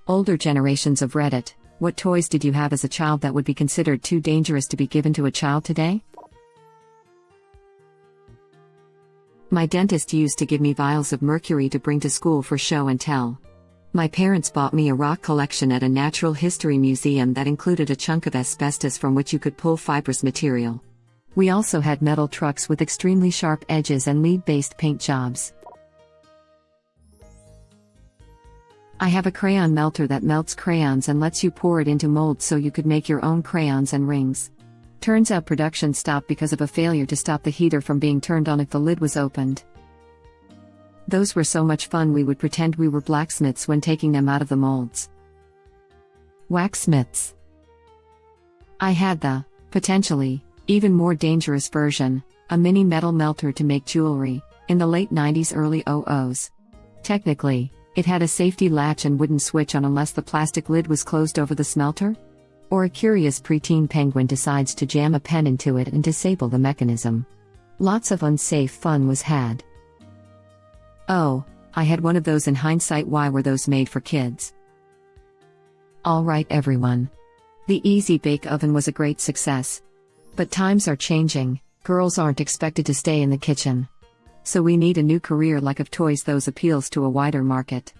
Older generations of Reddit, what toys did you have as a child that would be considered too dangerous to be given to a child today? My dentist used to give me vials of mercury to bring to school for show and tell. My parents bought me a rock collection at a natural history museum that included a chunk of asbestos from which you could pull fibrous material. We also had metal trucks with extremely sharp edges and lead-based paint jobs. I have a crayon melter that melts crayons and lets you pour it into molds so you could make your own crayons and rings. Turns out production stopped because of a failure to stop the heater from being turned on if the lid was opened. Those were so much fun we would pretend we were blacksmiths when taking them out of the molds. Waxsmiths. I had the, potentially, even more dangerous version, a mini metal melter to make jewelry, in the late 90s early 00s. Technically, it had a safety latch and wouldn't switch on unless the plastic lid was closed over the smelter? Or a curious preteen penguin decides to jam a pen into it and disable the mechanism. Lots of unsafe fun was had. Oh, I had one of those. In hindsight, why were those made for kids? Alright everyone. The Easy Bake Oven was a great success. But times are changing, girls aren't expected to stay in the kitchen. So we need a new career like of toys those appeals to a wider market.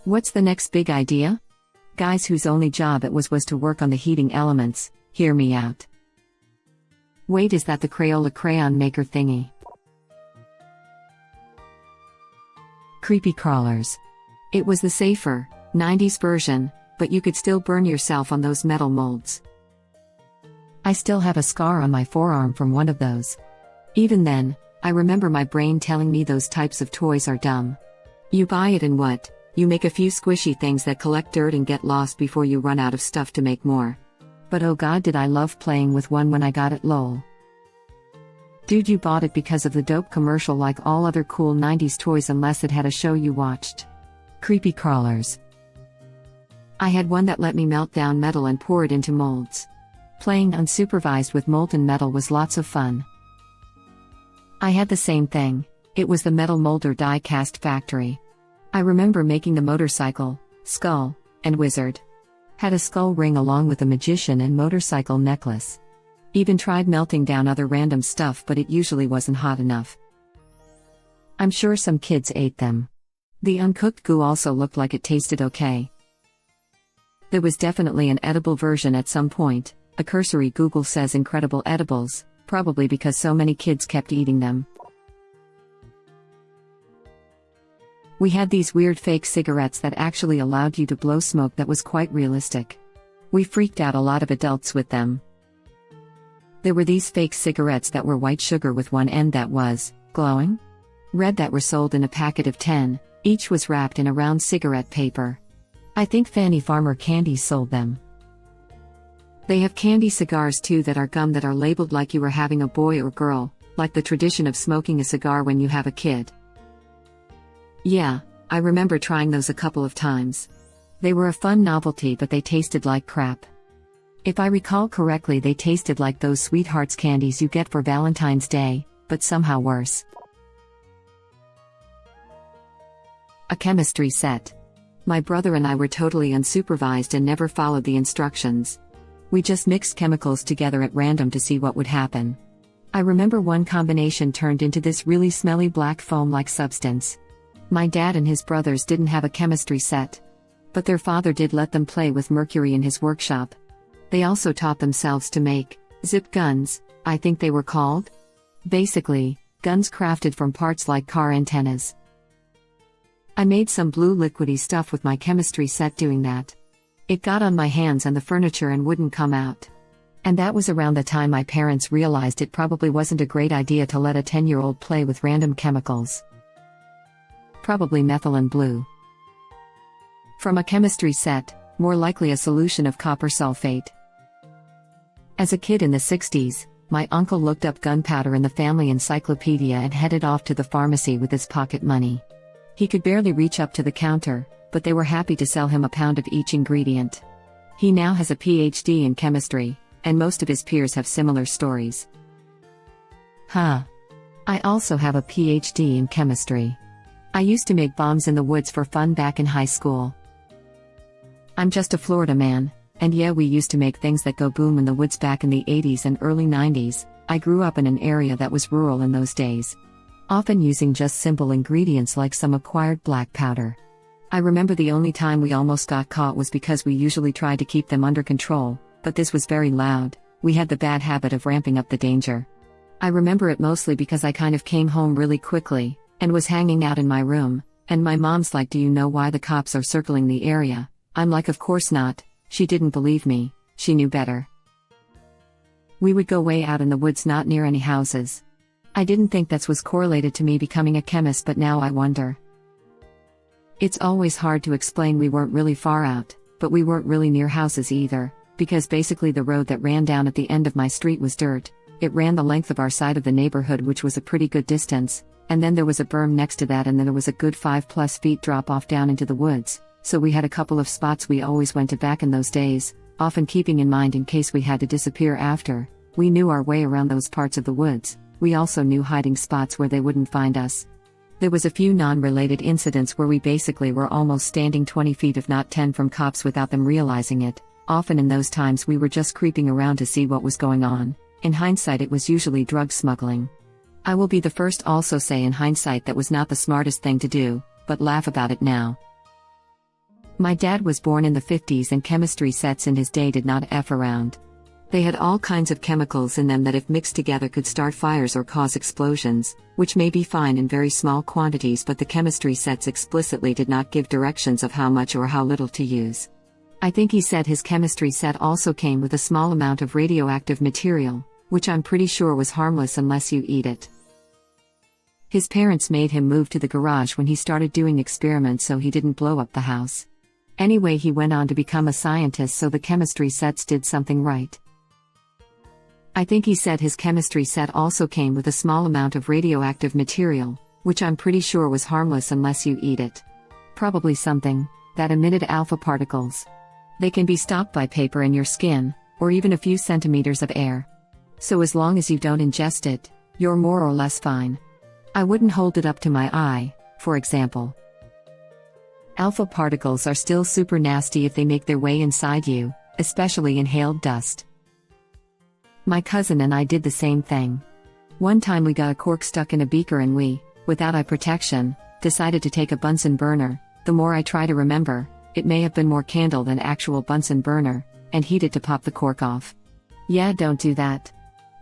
What's the next big idea? Guys whose only job it was to work on the heating elements, hear me out. Wait, is that the Crayola crayon maker thingy? Creepy crawlers. It was the safer, 90s version, but you could still burn yourself on those metal molds. I still have a scar on my forearm from one of those. Even then, I remember my brain telling me those types of toys are dumb. You buy it and what? You make a few squishy things that collect dirt and get lost before you run out of stuff to make more. But oh god, did I love playing with one when I got it, lol. Dude, you bought it because of the dope commercial like all other cool 90s toys unless it had a show you watched. Creepy crawlers. I had one that let me melt down metal and pour it into molds. Playing unsupervised with molten metal was lots of fun. I had the same thing. It was the Metal Molder Die Cast Factory. I remember making the motorcycle, skull, and wizard. Had a skull ring along with a magician and motorcycle necklace. Even tried melting down other random stuff, but it usually wasn't hot enough. I'm sure some kids ate them. The uncooked goo also looked like it tasted okay. There was definitely an edible version at some point. A cursory Google says incredible edibles, probably because so many kids kept eating them. We had these weird fake cigarettes that actually allowed you to blow smoke that was quite realistic. We freaked out a lot of adults with them. There were these fake cigarettes that were white sugar with one end that was glowing red that were sold in a packet of 10, each was wrapped in a round cigarette paper. I think Fanny Farmer Candies sold them. They have candy cigars too that are gum that are labeled like you were having a boy or girl, like the tradition of smoking a cigar when you have a kid. Yeah, I remember trying those a couple of times. They were a fun novelty, but they tasted like crap. If I recall correctly, they tasted like those Sweethearts candies you get for Valentine's Day, but somehow worse. A chemistry set. My brother and I were totally unsupervised and never followed the instructions. We just mixed chemicals together at random to see what would happen. I remember one combination turned into this really smelly black foam-like substance. My dad and his brothers didn't have a chemistry set. But their father did let them play with mercury in his workshop. They also taught themselves to make zip guns, I think they were called. Basically, guns crafted from parts like car antennas. I made some blue liquidy stuff with my chemistry set doing that. It got on my hands and the furniture and wouldn't come out. And that was around the time my parents realized it probably wasn't a great idea to let a 10-year-old play with random chemicals. Probably methylene blue. From a chemistry set, more likely a solution of copper sulfate. As a kid in the 60s, my uncle looked up gunpowder in the family encyclopedia and headed off to the pharmacy with his pocket money. He could barely reach up to the counter, but they were happy to sell him a pound of each ingredient. He now has a PhD in chemistry, and most of his peers have similar stories. I also have a PhD in chemistry. I used to make bombs in the woods for fun back in high school. I'm just a Florida man, and yeah, we used to make things that go boom in the woods back in the 80s and early 90s. I grew up in an area that was rural in those days, often using just simple ingredients like some acquired black powder. I remember the only time we almost got caught was because we usually tried to keep them under control, but this was very loud. We had the bad habit of ramping up the danger. I remember it mostly because I kind of came home really quickly, and was hanging out in my room, and my mom's like, "Do you know why the cops are circling the area?" I'm like, "Of course not." She didn't believe me, she knew better. We would go way out in the woods, not near any houses. I didn't think that was correlated to me becoming a chemist, but now I wonder. It's always hard to explain. We weren't really far out, but we weren't really near houses either, because basically the road that ran down at the end of my street was dirt. It ran the length of our side of the neighborhood, which was a pretty good distance, and then there was a berm next to that, and then there was a good 5+ feet drop off down into the woods, so we had a couple of spots we always went to back in those days, often keeping in mind in case we had to disappear after. We knew our way around those parts of the woods. We also knew hiding spots where they wouldn't find us. There was a few non-related incidents where we basically were almost standing 20 feet if not 10 from cops without them realizing it. Often in those times we were just creeping around to see what was going on. In hindsight, it was usually drug smuggling. I will be the first also say in hindsight that was not the smartest thing to do, but laugh about it now. My dad was born in the 50s, and chemistry sets in his day did not F around. They had all kinds of chemicals in them that if mixed together could start fires or cause explosions, which may be fine in very small quantities, but the chemistry sets explicitly did not give directions of how much or how little to use. I think he said his chemistry set also came with a small amount of radioactive material, which I'm pretty sure was harmless unless you eat it. His parents made him move to the garage when he started doing experiments so he didn't blow up the house. Anyway, he went on to become a scientist, so the chemistry sets did something right. I think he said his chemistry set also came with a small amount of radioactive material, which I'm pretty sure was harmless unless you eat it. Probably something that emitted alpha particles. They can be stopped by paper in your skin, or even a few centimeters of air. So as long as you don't ingest it, you're more or less fine. I wouldn't hold it up to my eye, for example. Alpha particles are still super nasty if they make their way inside you, especially inhaled dust. My cousin and I did the same thing. One time we got a cork stuck in a beaker and we, without eye protection, decided to take a Bunsen burner. The more I try to remember, it may have been more candle than actual Bunsen burner, and heat it to pop the cork off. Yeah, don't do that.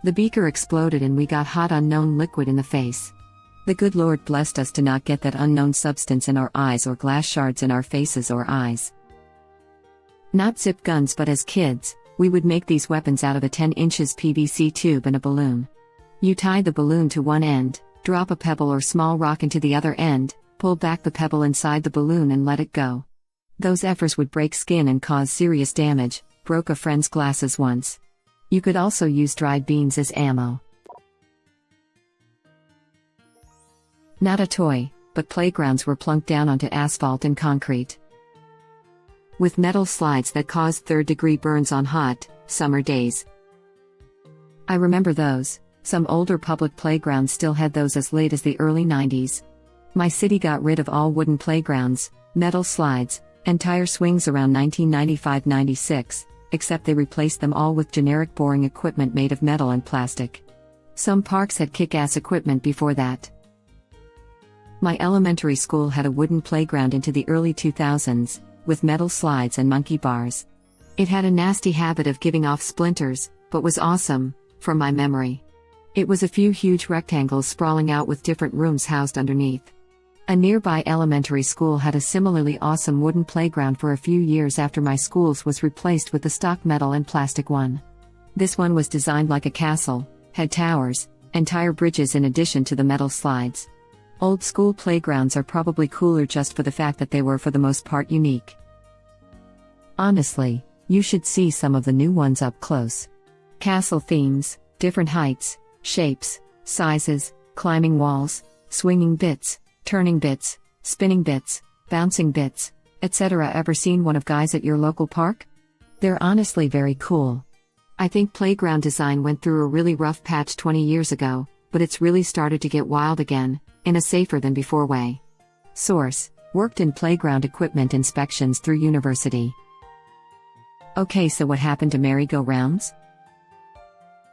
The beaker exploded and we got hot unknown liquid in the face. The good Lord blessed us to not get that unknown substance in our eyes or glass shards in our faces or eyes. Not zip guns, but as kids, we would make these weapons out of a 10 inches PVC tube and a balloon. You tie the balloon to one end, drop a pebble or small rock into the other end, pull back the pebble inside the balloon and let it go. Those efforts would break skin and cause serious damage. Broke a friend's glasses once. You could also use dried beans as ammo. Not a toy, but playgrounds were plunked down onto asphalt and concrete, with metal slides that caused third-degree burns on hot, summer days. I remember those. Some older public playgrounds still had those as late as the early 90s. My city got rid of all wooden playgrounds, metal slides, and tire swings around 1995-96, except they replaced them all with generic boring equipment made of metal and plastic. Some parks had kick-ass equipment before that. My elementary school had a wooden playground into the early 2000s, with metal slides and monkey bars. It had a nasty habit of giving off splinters, but was awesome, from my memory. It was a few huge rectangles sprawling out with different rooms housed underneath. A nearby elementary school had a similarly awesome wooden playground for a few years after my school's was replaced with the stock metal and plastic one. This one was designed like a castle, had towers, and tire bridges in addition to the metal slides. Old school playgrounds are probably cooler just for the fact that they were for the most part unique. Honestly, you should see some of the new ones up close. Castle themes, different heights, shapes, sizes, climbing walls, swinging bits, turning bits, spinning bits, bouncing bits, etc. Ever seen one of guys at your local park? They're honestly very cool. I think playground design went through a really rough patch 20 years ago, but it's really started to get wild again, in a safer than before way. Source: worked in playground equipment inspections through university. Okay, so what happened to merry-go-rounds?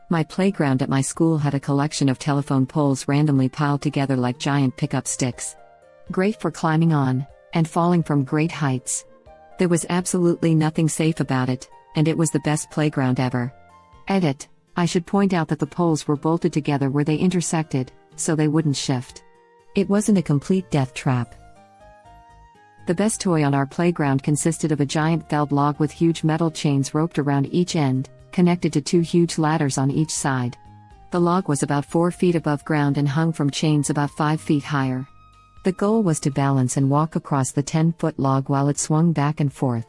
My playground at my school had a collection of telephone poles randomly piled together like giant pickup sticks. Great for climbing on, and falling from great heights. There was absolutely nothing safe about it, and it was the best playground ever. Edit. I should point out that the poles were bolted together where they intersected, so they wouldn't shift. It wasn't a complete death trap. The best toy on our playground consisted of a giant felled log with huge metal chains roped around each end, connected to 2 huge ladders on each side. The log was about 4 feet above ground and hung from chains about 5 feet higher. The goal was to balance and walk across the 10-foot log while it swung back and forth.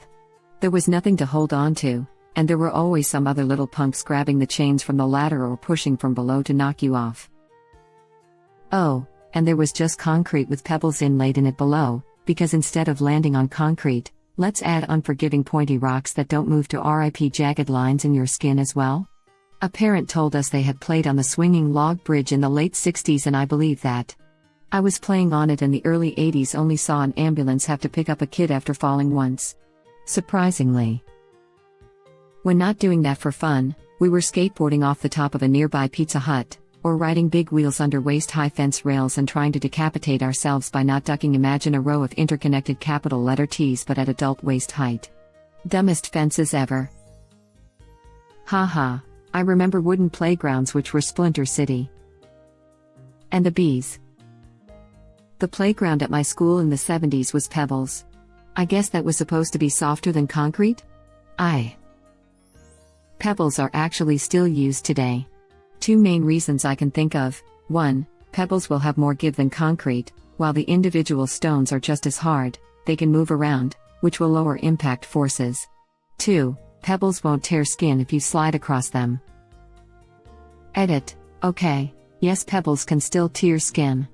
There was nothing to hold on to, and there were always some other little punks grabbing the chains from the ladder or pushing from below to knock you off. Oh, and there was just concrete with pebbles inlaid in it below, because instead of landing on concrete, let's add unforgiving pointy rocks that don't move to RIP jagged lines in your skin as well? A parent told us they had played on the swinging log bridge in the late 60s, and I believe that. I was playing on it in the early 80s, only saw an ambulance have to pick up a kid after falling once. Surprisingly. When not doing that for fun, we were skateboarding off the top of a nearby Pizza Hut, or riding big wheels under waist-high fence rails and trying to decapitate ourselves by not ducking. Imagine a row of interconnected capital letter T's but at adult waist height. Dumbest fences ever. Haha, I remember wooden playgrounds which were Splinter City. And the bees. The playground at my school in the 70s was pebbles. I guess that was supposed to be softer than concrete? Pebbles are actually still used today. 2 main reasons I can think of: 1, pebbles will have more give than concrete, while the individual stones are just as hard, they can move around, which will lower impact forces. 2, pebbles won't tear skin if you slide across them. Edit. Okay, yes, pebbles can still tear skin.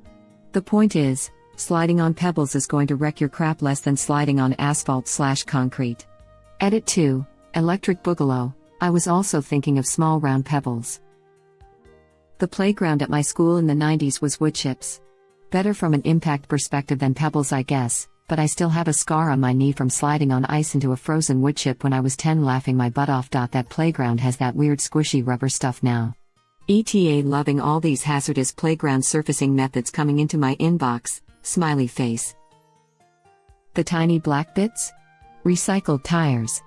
The point is, sliding on pebbles is going to wreck your crap less than sliding on asphalt/concrete. Edit 2, Electric Boogaloo. I was also thinking of small round pebbles. The playground at my school in the 90s was wood chips. Better from an impact perspective than pebbles, I guess, but I still have a scar on my knee from sliding on ice into a frozen wood chip when I was 10, laughing my butt off. That playground has that weird squishy rubber stuff now. ETA, loving all these hazardous playground surfacing methods coming into my inbox, smiley face. The tiny black bits? Recycled tires.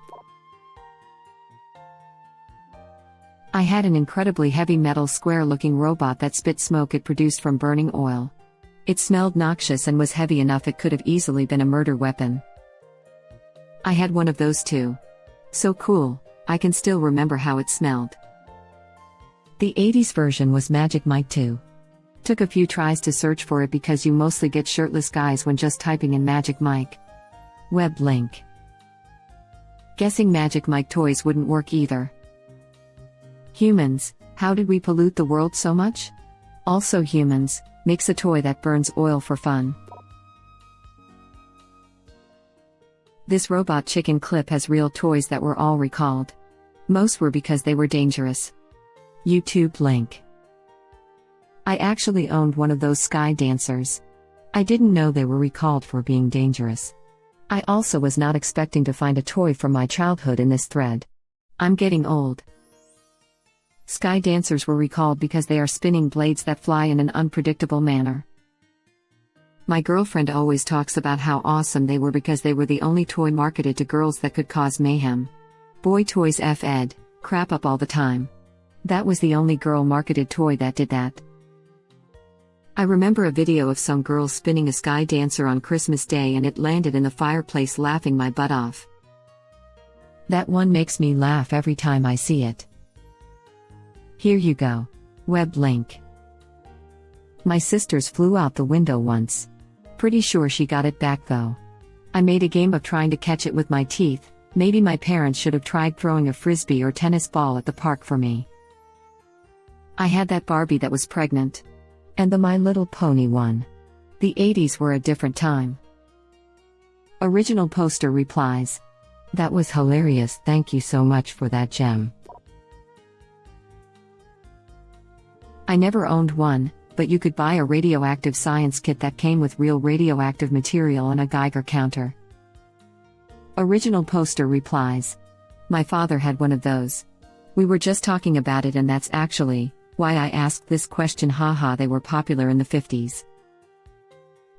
I had an incredibly heavy metal square-looking robot that spit smoke it produced from burning oil. It smelled noxious and was heavy enough it could have easily been a murder weapon. I had one of those too. So cool, I can still remember how it smelled. The 80s version was Magic Mike 2. Took a few tries to search for it because you mostly get shirtless guys when just typing in Magic Mike. Web link. Guessing Magic Mike toys wouldn't work either. Humans, how did we pollute the world so much? Also humans, makes a toy that burns oil for fun. This robot chicken clip has real toys that were all recalled. Most were because they were dangerous. YouTube link. I actually owned one of those sky dancers. I didn't know they were recalled for being dangerous. I also was not expecting to find a toy from my childhood in this thread. I'm getting old. Sky dancers were recalled because they are spinning blades that fly in an unpredictable manner. My girlfriend always talks about how awesome they were because they were the only toy marketed to girls that could cause mayhem. Boy toys f***ed, crap up all the time. That was the only girl marketed toy that did that. I remember a video of some girl spinning a sky dancer on Christmas Day and it landed in the fireplace, laughing my butt off. That one makes me laugh every time I see it. Here you go. Web link. My sister's flew out the window once. Pretty sure she got it back though. I made a game of trying to catch it with my teeth. Maybe my parents should have tried throwing a frisbee or tennis ball at the park for me. I had that Barbie that was pregnant. And the My Little Pony one. The 80s were a different time. Original poster replies. That was hilarious, thank you so much for that gem. I never owned one, but you could buy a radioactive science kit that came with real radioactive material and a Geiger counter. Original poster replies. My father had one of those. We were just talking about it, and that's actually why I asked this question. Haha, they were popular in the 50s.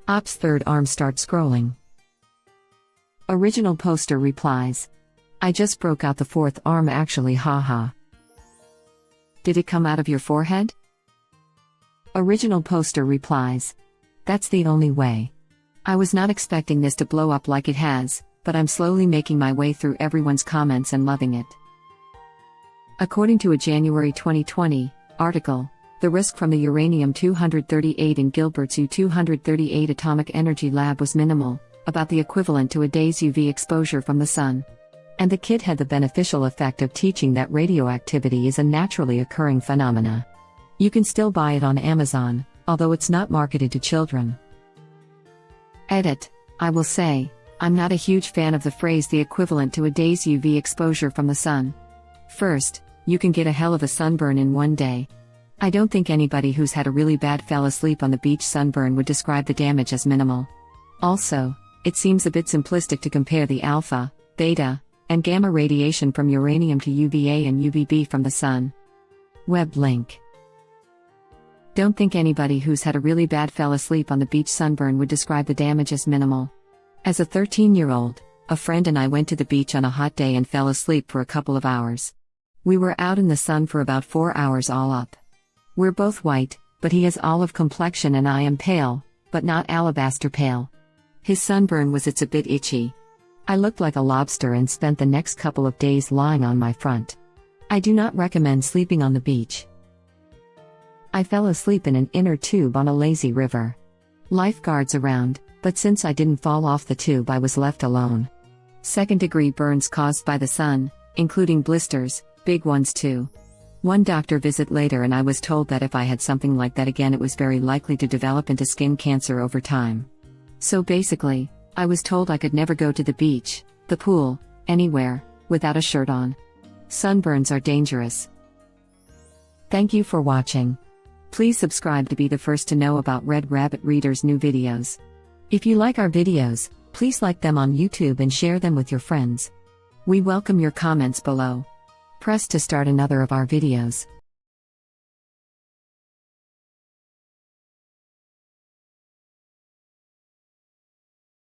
Ops third arm start scrolling. Original poster replies, I just broke out the fourth arm actually, haha. Did it come out of your forehead? Original poster replies, that's the only way. I was not expecting this to blow up like it has, but I'm slowly making my way through everyone's comments and loving it. According to a January 2020 article, the risk from the uranium-238 in Gilbert's U-238 atomic energy lab was minimal, about the equivalent to a day's UV exposure from the sun. And the kit had the beneficial effect of teaching that radioactivity is a naturally occurring phenomena. You can still buy it on Amazon, although it's not marketed to children. Edit. I will say, I'm not a huge fan of the phrase the equivalent to a day's UV exposure from the sun. First, you can get a hell of a sunburn in one day. I don't think anybody who's had a really bad fell asleep on the beach sunburn would describe the damage as minimal. Also, it seems a bit simplistic to compare the alpha, beta, and gamma radiation from uranium to UVA and UVB from the sun. Web link. Don't think anybody who's had a really bad fell asleep on the beach sunburn would describe the damage as minimal. As a 13-year-old, a friend and I went to the beach on a hot day and fell asleep for a couple of hours. We were out in the sun for about 4 hours all up. We're both white, but he has olive complexion and I am pale, but not alabaster pale. His sunburn was a bit itchy. I looked like a lobster and spent the next couple of days lying on my front. I do not recommend sleeping on the beach. I fell asleep in an inner tube on a lazy river. Lifeguards around, but since I didn't fall off the tube I was left alone. Second-degree burns caused by the sun, including blisters, big ones too. One doctor visit later and I was told that if I had something like that again it was very likely to develop into skin cancer over time. So basically, I was told I could never go to the beach, the pool, anywhere, without a shirt on. Sunburns are dangerous. Thank you for watching. Please subscribe to be the first to know about Red Rabbit Reader's new videos. If you like our videos, please like them on YouTube and share them with your friends. We welcome your comments below. Press to start another of our videos.